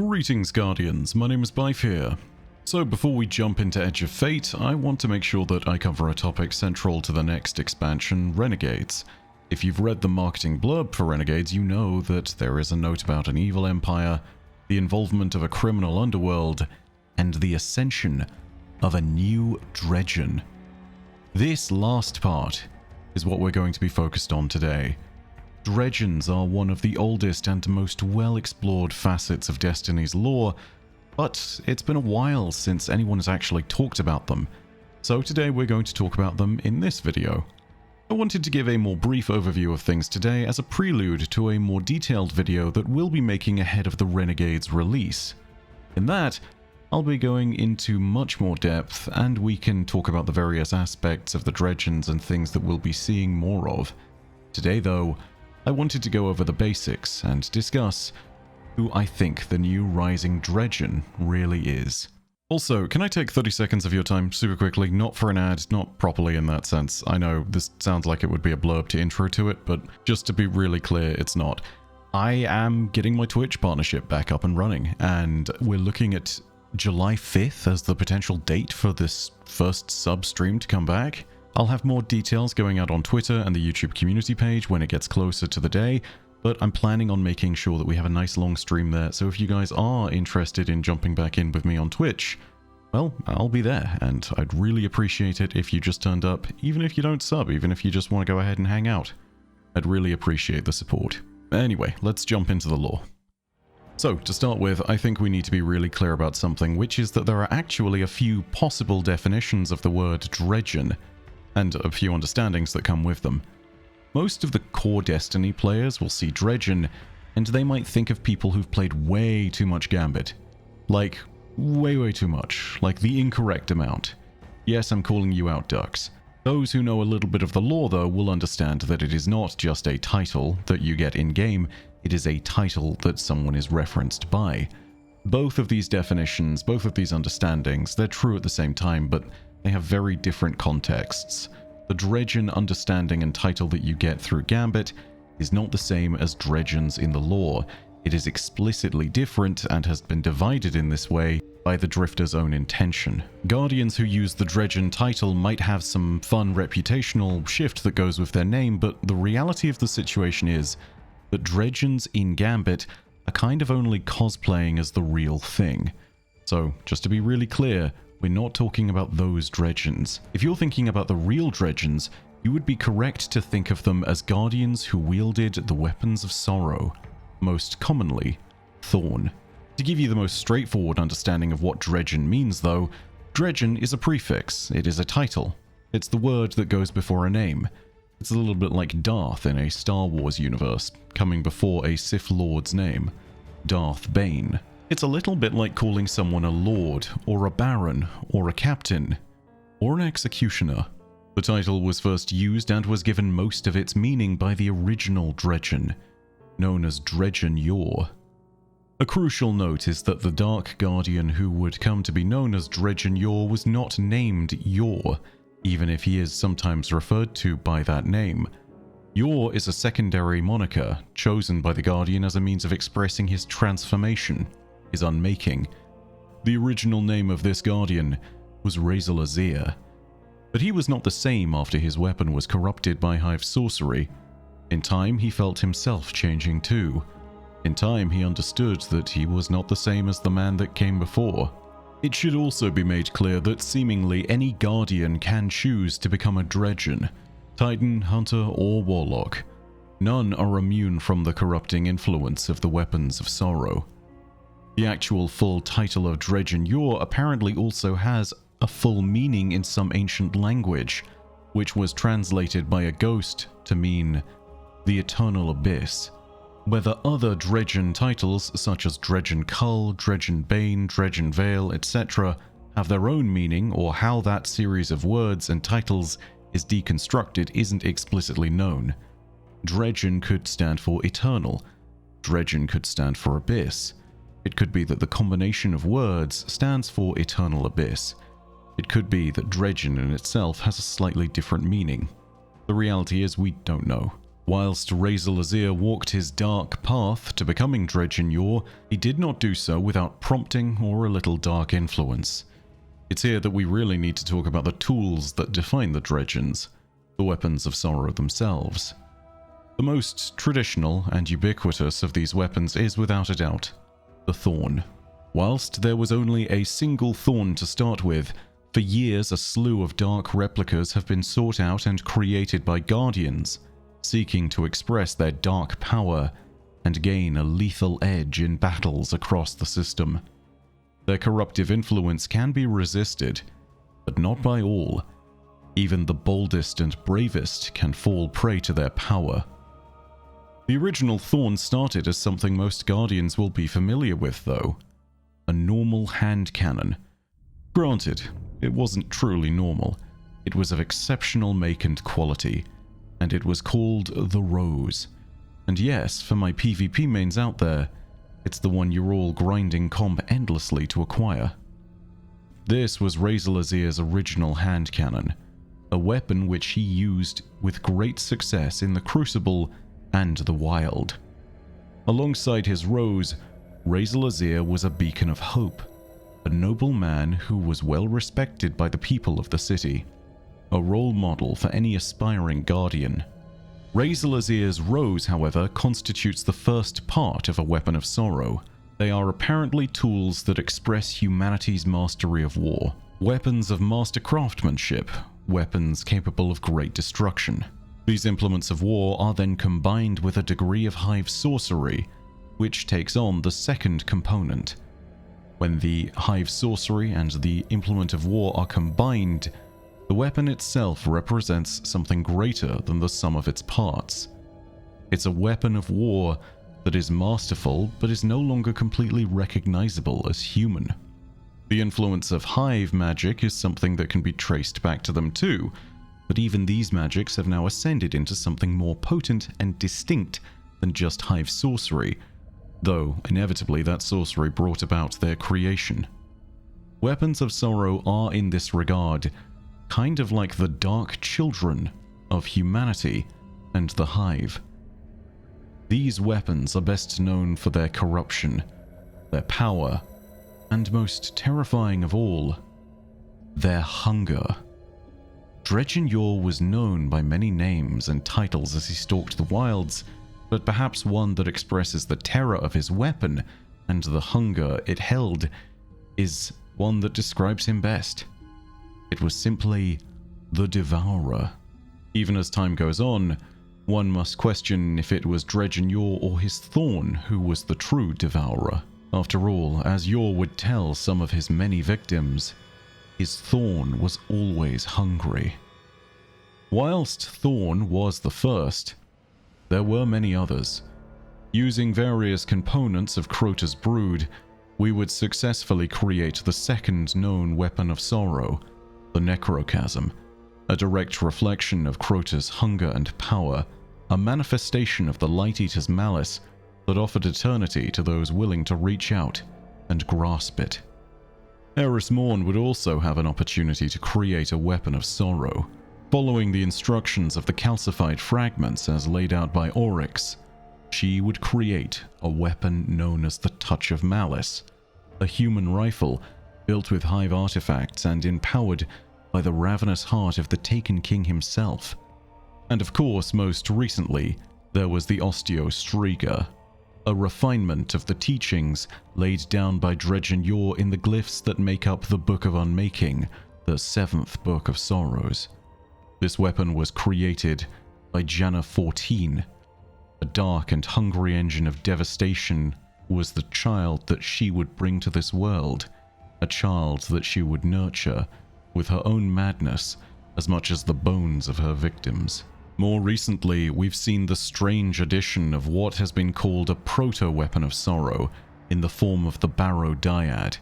Greetings Guardians, my name is Bife here. So before we jump into Edge of Fate, I want to make sure that I cover a topic central to the next expansion, Renegades. If you've read the marketing blurb for Renegades, you know that there is a note about an evil empire, the involvement of a criminal underworld, and the ascension of a new Dredgen. This last part is what we're going to be focused on today. Dredgens are one of the oldest and most well-explored facets of Destiny's lore, but it's been a while since anyone has actually talked about them, so today we're going to talk about them in this video. I wanted to give a more brief overview of things today as a prelude to a more detailed video that we'll be making ahead of the Renegades release. In that, I'll be going into much more depth, and we can talk about the various aspects of the Dredgens and things that we'll be seeing more of. Today though, I wanted to go over the basics and discuss who I think the new Rising Dredgen really is. Also, can I take 30 seconds of your time super quickly? Not for an ad, not properly in that sense. I know this sounds like it would be a blurb to intro to it, but just to be really clear, it's not. I am getting my Twitch partnership back up and running, and we're looking at July 5th as the potential date for this first sub stream to come back. I'll have more details going out on Twitter and the YouTube community page when it gets closer to the day, but I'm planning on making sure that we have a nice long stream there, so if you guys are interested in jumping back in with me on Twitch, well, I'll be there, and I'd really appreciate it if you just turned up, even if you don't sub, even if you just want to go ahead and hang out. I'd really appreciate the support. Anyway, let's jump into the lore. So, to start with, I think we need to be really clear about something, which is that there are actually a few possible definitions of the word Dredgen, and a few understandings that come with them. Most of the core Destiny players will see Dredgen, and they might think of people who've played way too much Gambit. Like, way too much. Like the incorrect amount. Yes, I'm calling you out, Ducks. Those who know a little bit of the lore, though, will understand that it is not just a title that you get in-game, it is a title that someone is referenced by. Both of these definitions, both of these understandings, they're true at the same time, but they have very different contexts. The Dredgen understanding and title that you get through Gambit is not the same as Dredgens in the lore. It is explicitly different and has been divided in this way by the Drifter's own intention. Guardians who use the Dredgen title might have some fun reputational shift that goes with their name, but the reality of the situation is that Dredgens in Gambit are kind of only cosplaying as the real thing. So, just to be really clear, we're not talking about those Dredgens. If you're thinking about the real Dredgens, you would be correct to think of them as guardians who wielded the weapons of sorrow, most commonly, Thorn. To give you the most straightforward understanding of what Dredgen means though, Dredgen is a prefix, it is a title. It's the word that goes before a name. It's a little bit like Darth in a Star Wars universe, coming before a Sith Lord's name, Darth Bane. It's a little bit like calling someone a lord, or a baron, or a captain, or an executioner. The title was first used and was given most of its meaning by the original Dredgen, known as Dredgen Yor. A crucial note is that the Dark Guardian who would come to be known as Dredgen Yor was not named Yor, even if he is sometimes referred to by that name. Yor is a secondary moniker, chosen by the Guardian as a means of expressing his transformation, his unmaking. The original name of this Guardian was Razel Azir, but he was not the same after his weapon was corrupted by Hive sorcery. In time, he felt himself changing too. In time, he understood that he was not the same as the man that came before. It should also be made clear that seemingly any Guardian can choose to become a Dredgen, Titan, Hunter, or Warlock. None are immune from the corrupting influence of the weapons of sorrow. The actual full title of Dredgen Yor apparently also has a full meaning in some ancient language, which was translated by a ghost to mean the Eternal Abyss. Whether other Dredgen titles such as Dredgen Cull, Dredgen Bane, Dredgen Vale, etc. have their own meaning, or how that series of words and titles is deconstructed isn't explicitly known. Dredgen could stand for eternal. Dredgen could stand for abyss. It could be that the combination of words stands for eternal abyss. It could be that Dredgen in itself has a slightly different meaning. The reality is we don't know. Whilst Razel Azir walked his dark path to becoming Dredgen Yor, he did not do so without prompting or a little dark influence. It's here that we really need to talk about the tools that define the Dredgens, the weapons of sorrow themselves. The most traditional and ubiquitous of these weapons is, without a doubt, the Thorn. Whilst there was only a single Thorn to start with, for years a slew of dark replicas have been sought out and created by Guardians, seeking to express their dark power and gain a lethal edge in battles across the system. Their corruptive influence can be resisted, but not by all. Even the boldest and bravest can fall prey to their power. The original Thorn started as something most Guardians will be familiar with, though. A normal hand cannon. Granted, it wasn't truly normal. It was of exceptional make and quality, and it was called the Rose. And yes, for my PvP mains out there, it's the one you're all grinding comp endlessly to acquire. This was Razel Azir's original hand cannon, a weapon which he used with great success in the Crucible and the Wild. Alongside his Rose, Razel Azir was a beacon of hope, a noble man who was well respected by the people of the city, a role model for any aspiring Guardian. Razel Azir's Rose, however, constitutes the first part of a weapon of sorrow. They are apparently tools that express humanity's mastery of war, weapons of master craftsmanship, weapons capable of great destruction. These implements of war are then combined with a degree of hive sorcery, which takes on the second component. When the hive sorcery and the implement of war are combined, the weapon itself represents something greater than the sum of its parts. It's a weapon of war that is masterful, but is no longer completely recognizable as human. The influence of hive magic is something that can be traced back to them too, but even these magics have now ascended into something more potent and distinct than just hive sorcery, though inevitably that sorcery brought about their creation. Weapons of sorrow are in this regard kind of like the dark children of humanity and the hive. These weapons are best known for their corruption, their power, and most terrifying of all, their hunger. Dredgen Yor was known by many names and titles as he stalked the wilds, but perhaps one that expresses the terror of his weapon and the hunger it held is one that describes him best. It was simply the Devourer. Even as time goes on, one must question if it was Dredgen Yor or his Thorn who was the true Devourer. After all, as Yor would tell some of his many victims, his Thorn was always hungry. Whilst Thorn was the first, there were many others. Using various components of Crota's brood, we would successfully create the second known weapon of sorrow, the Necrochasm, a direct reflection of Crota's hunger and power, a manifestation of the Light Eater's malice that offered eternity to those willing to reach out and grasp it. Eris Morn would also have an opportunity to create a weapon of sorrow. Following the instructions of the calcified fragments as laid out by Oryx, she would create a weapon known as the Touch of Malice, a human rifle built with hive artifacts and empowered by the ravenous heart of the Taken King himself. And of course, most recently, there was the Osteostriga, a refinement of the teachings laid down by Dredgen Yor in the glyphs that make up the Book of Unmaking, the seventh Book of Sorrows. This weapon was created by Janna 14. A dark and hungry engine of devastation was the child that she would bring to this world, a child that she would nurture with her own madness as much as the bones of her victims. More recently, we've seen the strange addition of what has been called a proto-weapon of sorrow in the form of the Barrow Dyad.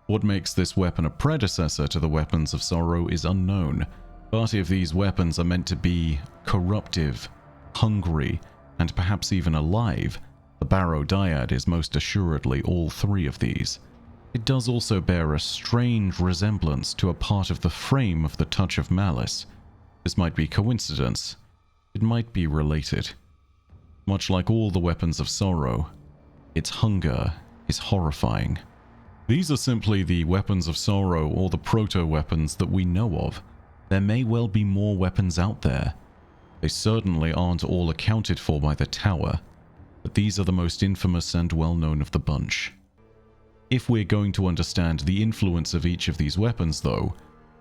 What makes this weapon a predecessor to the weapons of sorrow is unknown, but if these weapons are meant to be corruptive, hungry, and perhaps even alive, the Barrow Dyad is most assuredly all three of these. It does also bear a strange resemblance to a part of the frame of the Touch of Malice. This might be coincidence. It might be related. Much like all the weapons of sorrow, its hunger is horrifying. These are simply the weapons of sorrow, or the proto-weapons that we know of. There may well be more weapons out there. They certainly aren't all accounted for by the tower, but these are the most infamous and well-known of the bunch. If we're going to understand the influence of each of these weapons, though,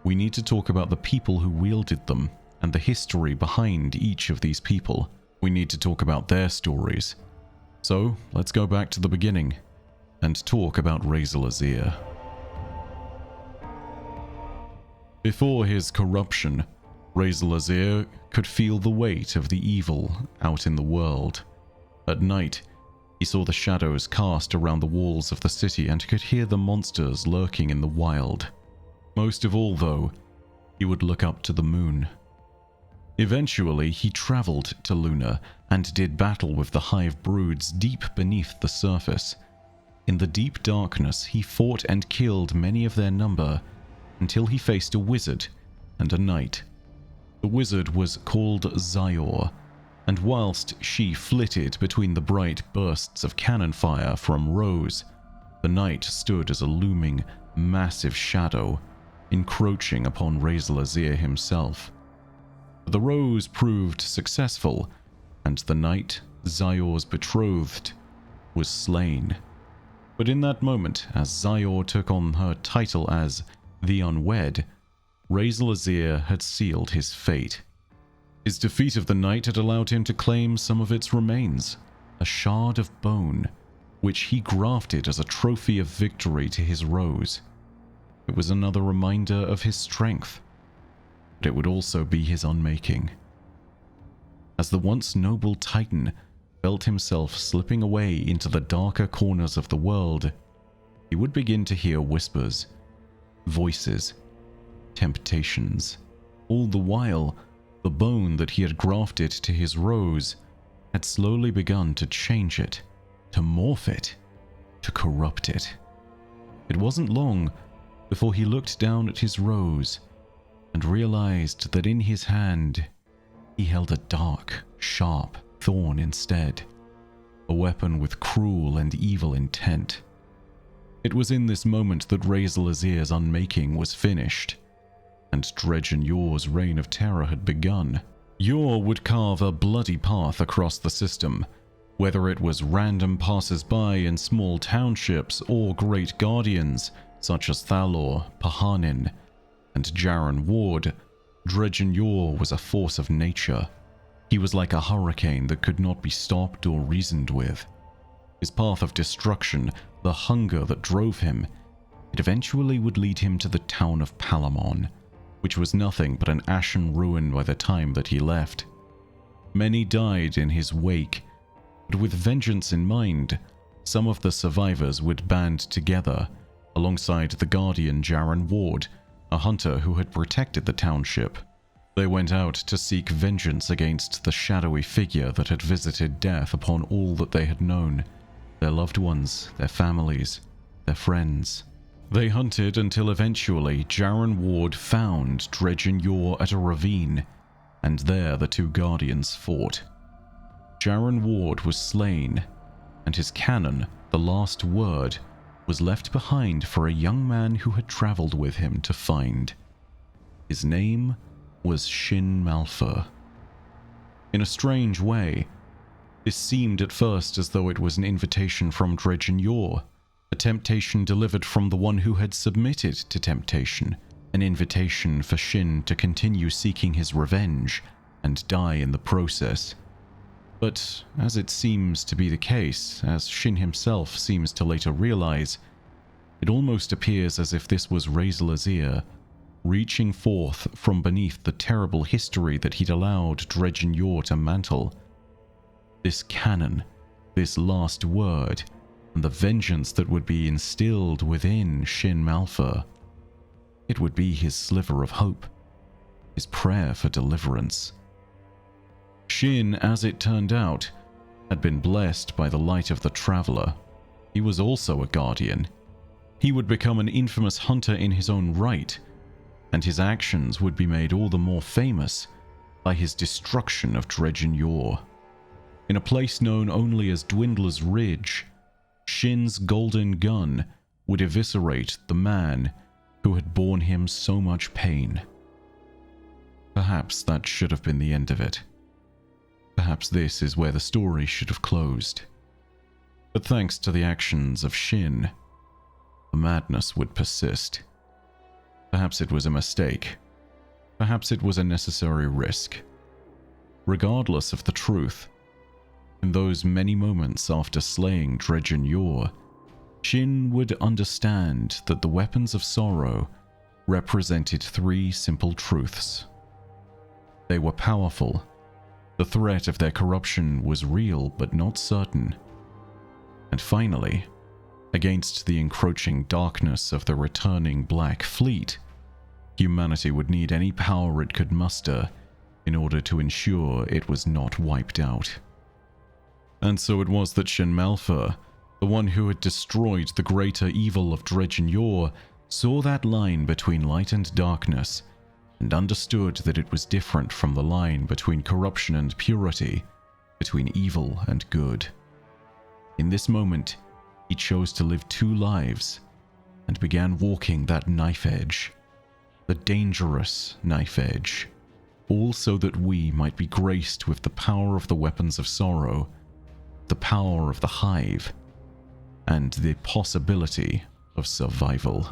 we need to talk about the people who wielded them and the history behind each of these people. We need to talk about their stories. So, let's go back to the beginning and talk about Rayzul-Azyr. Before his corruption, Rayzul-Azyr could feel the weight of the evil out in the world. At night, he saw the shadows cast around the walls of the city and could hear the monsters lurking in the wild. Most of all, though, he would look up to the moon. Eventually, he traveled to Luna and did battle with the hive broods deep beneath the surface. In the deep darkness, he fought and killed many of their number until he faced a wizard and a knight. The wizard was called Zyore, and whilst she flitted between the bright bursts of cannon fire from Rose, the knight stood as a looming, massive shadow, encroaching upon Rayzul-Azyr himself. The Rose proved successful, and the knight, Zyore's betrothed, was slain. But in that moment, as Zyore took on her title as the Unwed, Rayzul-Azyr had sealed his fate. His defeat of the knight had allowed him to claim some of its remains, a shard of bone, which he grafted as a trophy of victory to his Rose. It was another reminder of his strength, but it would also be his unmaking. As the once noble Titan felt himself slipping away into the darker corners of the world, he would begin to hear whispers, voices, temptations. All the while, the bone that he had grafted to his Rose had slowly begun to change it, to morph it, to corrupt it. It wasn't long before he looked down at his Rose and realized that in his hand he held a dark, sharp thorn instead, a weapon with cruel and evil intent. It was in this moment that Rayzul-Azyr's unmaking was finished, and Dredgen Yor's reign of terror had begun. Yor would carve a bloody path across the system, whether it was random passers-by in small townships or great guardians such as Thalor, Pahanin, and Jaren Ward. Dredgen Yor was a force of nature. He was like a hurricane that could not be stopped or reasoned with. His path of destruction, the hunger that drove him, it eventually would lead him to the town of Palamon, which was nothing but an ashen ruin by the time that he left. Many died in his wake, but with vengeance in mind, some of the survivors would band together, alongside the guardian Jaren Ward, a hunter who had protected the township. They went out to seek vengeance against the shadowy figure that had visited death upon all that they had known, their loved ones, their families, their friends. They hunted until eventually Jaren Ward found Dredgen Yor at a ravine, and there the two guardians fought. Jaren Ward was slain, and his cannon, the last word, was left behind for a young man who had traveled with him to find. His name was Shin Malphur. In a strange way, this seemed at first as though it was an invitation from Dredgen Yor, a temptation delivered from the one who had submitted to temptation, an invitation for Shin to continue seeking his revenge and die in the process. But as it seems to be the case, as Shin himself seems to later realize, it almost appears as if this was Rayzul-Azyr reaching forth from beneath the terrible history that he'd allowed Dredgen Yor to mantle. This cannon, this last word, and the vengeance that would be instilled within Shin Malphur. It would be his sliver of hope, his prayer for deliverance. Shin, as it turned out, had been blessed by the light of the Traveler. He was also a guardian. He would become an infamous hunter in his own right, and his actions would be made all the more famous by his destruction of Dredgen Yor. in a place known only as Dwindler's Ridge, Shin's golden gun would eviscerate the man who had borne him so much pain. Perhaps that should have been the end of it. Perhaps this is where the story should have closed. But thanks to the actions of Shin, the madness would persist. Perhaps it was a mistake. Perhaps it was a necessary risk. Regardless of the truth, in those many moments after slaying Dredgen Yor, Shin would understand that the weapons of sorrow represented three simple truths. They were powerful. The threat of their corruption was real but not certain. And finally, against the encroaching darkness of the returning Black Fleet, humanity would need any power it could muster in order to ensure it was not wiped out. And so it was that Shin Malphur, the one who had destroyed the greater evil of Dredgen Yor, saw that line between light and darkness, and understood that it was different from the line between corruption and purity, between evil and good. In this moment, he chose to live two lives, and began walking that knife edge, the dangerous knife edge, all so that we might be graced with the power of the weapons of sorrow, the power of the hive, and the possibility of survival.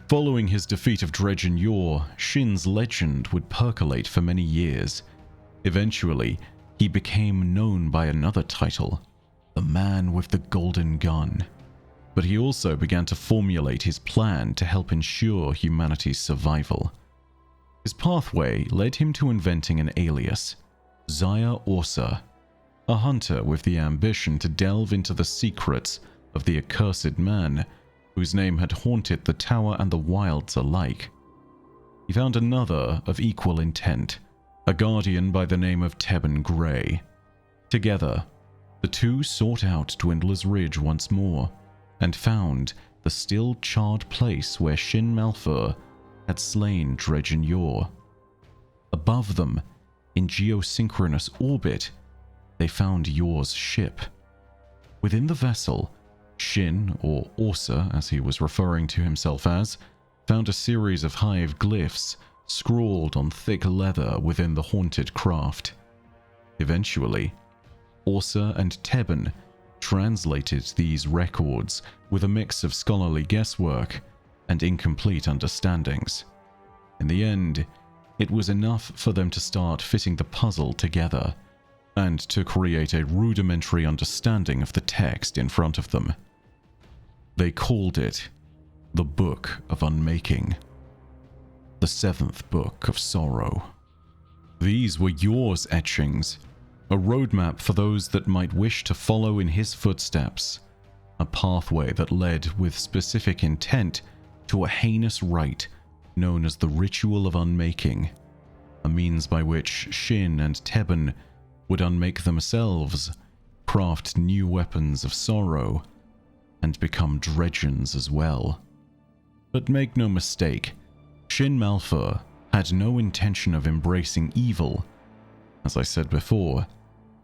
Following his defeat of Dredgen Yor, Shin's legend would percolate for many years. Eventually, he became known by another title, the Man with the Golden Gun. But he also began to formulate his plan to help ensure humanity's survival. His pathway led him to inventing an alias, Xayah Orsa, a hunter with the ambition to delve into the secrets of the accursed man whose name had haunted the Tower and the Wilds alike. He found another of equal intent, a guardian by the name of Tebben Grey. Together, the two sought out Dwindler's Ridge once more, and found the still charred place where Shin Malphur had slain Dredgen Yor. Above them, in geosynchronous orbit, they found Yor's ship. Within the vessel, Shin, or Orsa as he was referring to himself as, found a series of hive glyphs scrawled on thick leather within the haunted craft. Eventually, Orsa and Tebben translated these records with a mix of scholarly guesswork and incomplete understandings. In the end, it was enough for them to start fitting the puzzle together, and to create a rudimentary understanding of the text in front of them. They called it the Book of Unmaking, the seventh book of sorrow. These were Yor's etchings, a roadmap for those that might wish to follow in his footsteps, a pathway that led with specific intent to a heinous rite known as the Ritual of Unmaking, a means by which Shin and Tebben would unmake themselves, craft new weapons of sorrow, and become Dredgens as well. But make no mistake, Shin Malphur had no intention of embracing evil. As I said before,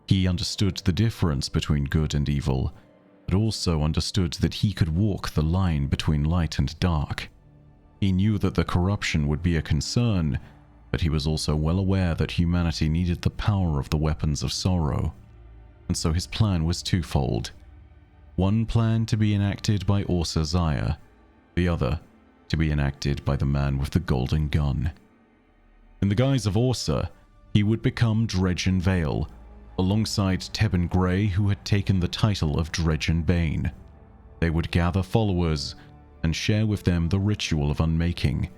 he understood the difference between good and evil, but also understood that he could walk the line between light and dark. He knew that the corruption would be a concern, but he was also well aware that humanity needed the power of the weapons of sorrow. And so his plan was twofold. One plan to be enacted by Orsa Xayah, the other to be enacted by the Man with the Golden Gun. In the guise of Orsa, he would become Dredgen Vale, alongside Tebben Grey, who had taken the title of Dredgen Bane. They would gather followers and share with them the ritual of unmaking.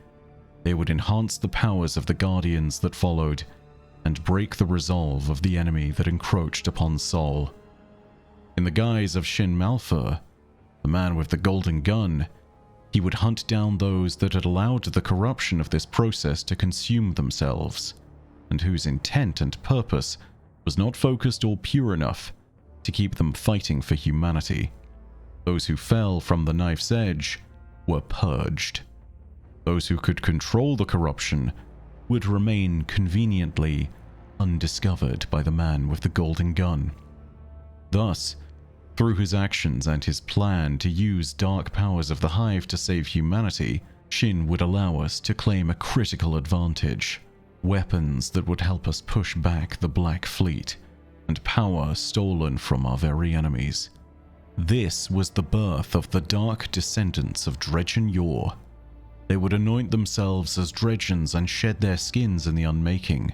They would enhance the powers of the guardians that followed, and break the resolve of the enemy that encroached upon Sol. In the guise of Shin Malphur, the Man with the Golden Gun, he would hunt down those that had allowed the corruption of this process to consume themselves, and whose intent and purpose was not focused or pure enough to keep them fighting for humanity. Those who fell from the knife's edge were purged. Those who could control the corruption would remain conveniently undiscovered by the man with the golden gun. Thus, through his actions and his plan to use dark powers of the Hive to save humanity, Shin would allow us to claim a critical advantage, weapons that would help us push back the Black Fleet, and power stolen from our very enemies. This was the birth of the dark descendants of Dredgen Yor. They would anoint themselves as Dredgens and shed their skins in the unmaking,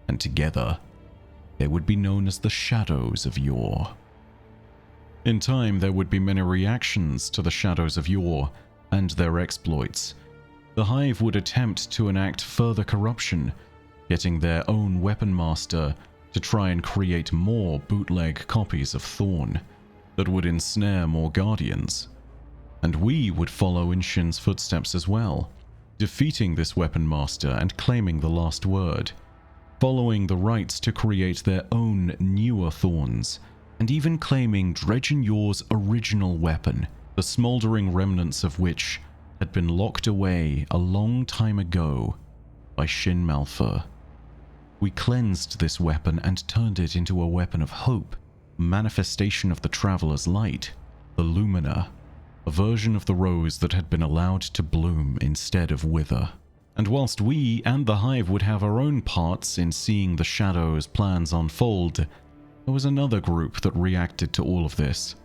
and together, they would be known as the Shadows of Yor. In time, there would be many reactions to the Shadows of Yor and their exploits. The Hive would attempt to enact further corruption, getting their own weapon master to try and create more bootleg copies of Thorn that would ensnare more Guardians. And we would follow in Shin's footsteps as well, defeating this weapon master and claiming the last word, following the rites to create their own newer Thorns, and even claiming Dredgen Yor's original weapon, the smoldering remnants of which had been locked away a long time ago by Shin Malphur. We cleansed this weapon and turned it into a weapon of hope, a manifestation of the Traveler's Light, the Lumina, a version of the rose that had been allowed to bloom instead of wither. And whilst we and the Hive would have our own parts in seeing the Shadows' plans unfold, there was another group that reacted to all of this.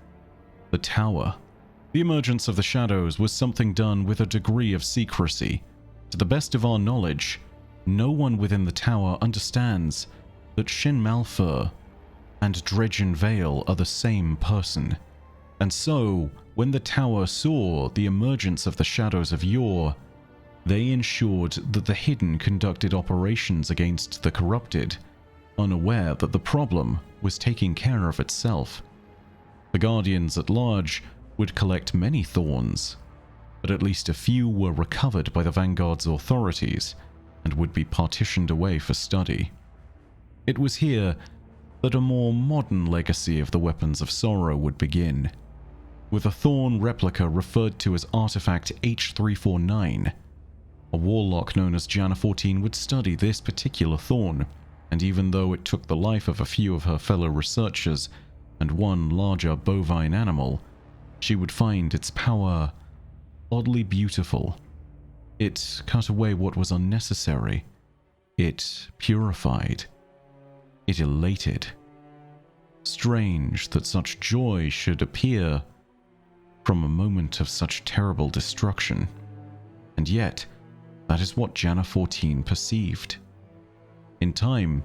The Tower. The emergence of the Shadows was something done with a degree of secrecy. To the best of our knowledge, no one within the Tower understands that Shin Malphur and Dredgen Vale are the same person. And so, when the Tower saw the emergence of the Shadows of Yor, they ensured that the Hidden conducted operations against the corrupted, unaware that the problem was taking care of itself. The Guardians at large would collect many Thorns, but at least a few were recovered by the Vanguard's authorities and would be partitioned away for study. It was here that a more modern legacy of the Weapons of Sorrow would begin, with a Thorn replica referred to as Artifact H349. A warlock known as Janna 14 would study this particular Thorn, and even though it took the life of a few of her fellow researchers and one larger bovine animal, she would find its power oddly beautiful. It cut away what was unnecessary. It purified. It elated. Strange that such joy should appear from a moment of such terrible destruction. And yet, that is what Janna 14 perceived. In time,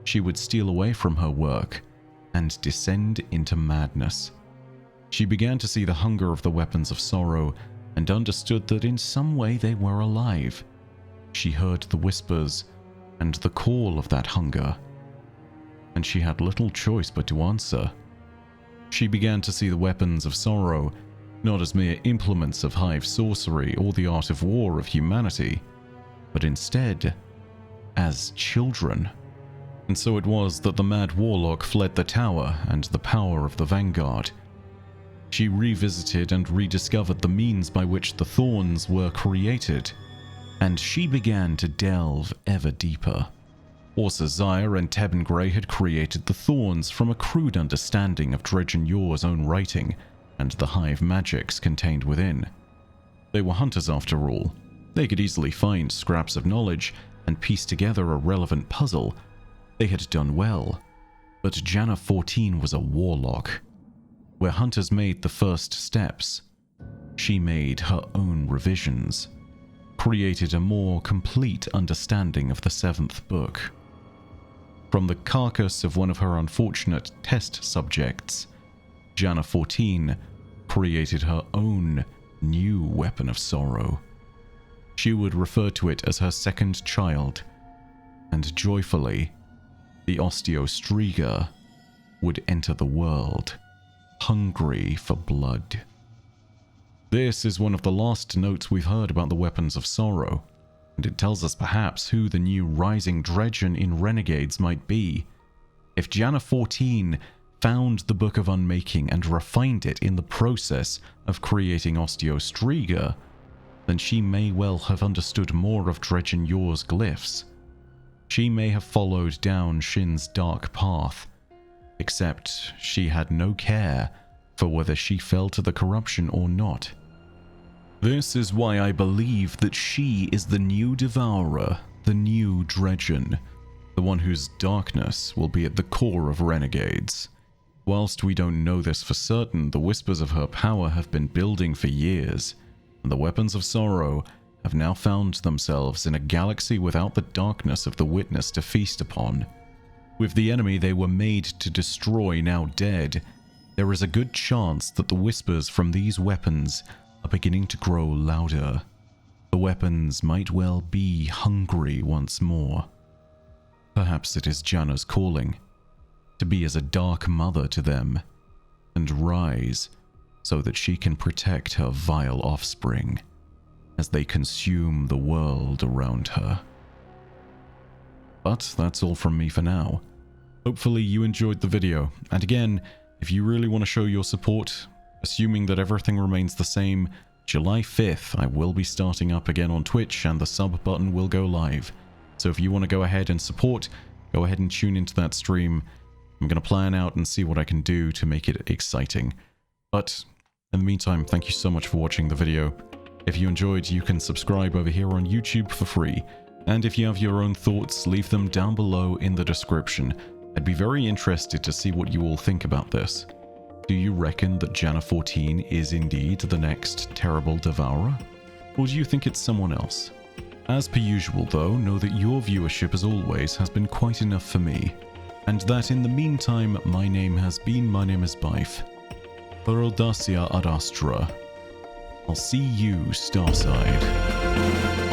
she would steal away from her work and descend into madness. She began to see the hunger of the Weapons of Sorrow and understood that in some way they were alive. She heard the whispers and the call of that hunger, and she had little choice but to answer. She began to see the Weapons of Sorrow not as mere implements of Hive sorcery or the art of war of humanity, but instead as children. And so it was that the mad warlock fled the Tower and the power of the Vanguard. She revisited and rediscovered the means by which the Thorns were created, and she began to delve ever deeper. Orsa Zyre and Tebben Grey had created the Thorns from a crude understanding of Dredgen Yor's own writing and the Hive magics contained within. They were hunters after all. They could easily find scraps of knowledge and piece together a relevant puzzle. They had done well. But Janna 14 was a warlock. Where hunters made the first steps, she made her own revisions, created a more complete understanding of the 7th book. From the carcass of one of her unfortunate test subjects, Janna 14 created her own new Weapon of Sorrow. She would refer to it as her second child, and joyfully, the Osteostriga would enter the world, hungry for blood. This is one of the last notes we've heard about the Weapons of Sorrow, and it tells us perhaps who the new rising Dredgen in Renegades might be. If Janna 14 found the Book of Unmaking and refined it in the process of creating Osteostriga, then she may well have understood more of Dredgen Yor's glyphs. She may have followed down Shin's dark path, except she had no care for whether she fell to the corruption or not. This is why I believe that she is the new Devourer, the new Dredgen, the one whose darkness will be at the core of Renegades. Whilst we don't know this for certain, the whispers of her power have been building for years, and the weapons of sorrow have now found themselves in a galaxy without the darkness of the Witness to feast upon. With the enemy they were made to destroy now dead, there is a good chance that the whispers from these weapons are beginning to grow louder. The weapons might well be hungry once more. Perhaps it is Janna's calling, to be as a dark mother to them, and rise so that she can protect her vile offspring as they consume the world around her. But that's all from me for now. Hopefully you enjoyed the video, and again, if you really want to show your support, assuming that everything remains the same, July 5th I will be starting up again on Twitch and the sub button will go live. So if you want to go ahead and support, go ahead and tune into that stream. I'm going to plan out and see what I can do to make it exciting. But in the meantime, thank you so much for watching the video. If you enjoyed, you can subscribe over here on YouTube for free. And if you have your own thoughts, leave them down below in the description. I'd be very interested to see what you all think about this. Do you reckon that Janna 14 is indeed the next terrible Devourer? Or do you think it's someone else? As per usual though, know that your viewership as always has been quite enough for me. And that in the meantime, my name is Byf. For Audacia ad Astra. I'll see you, Starside.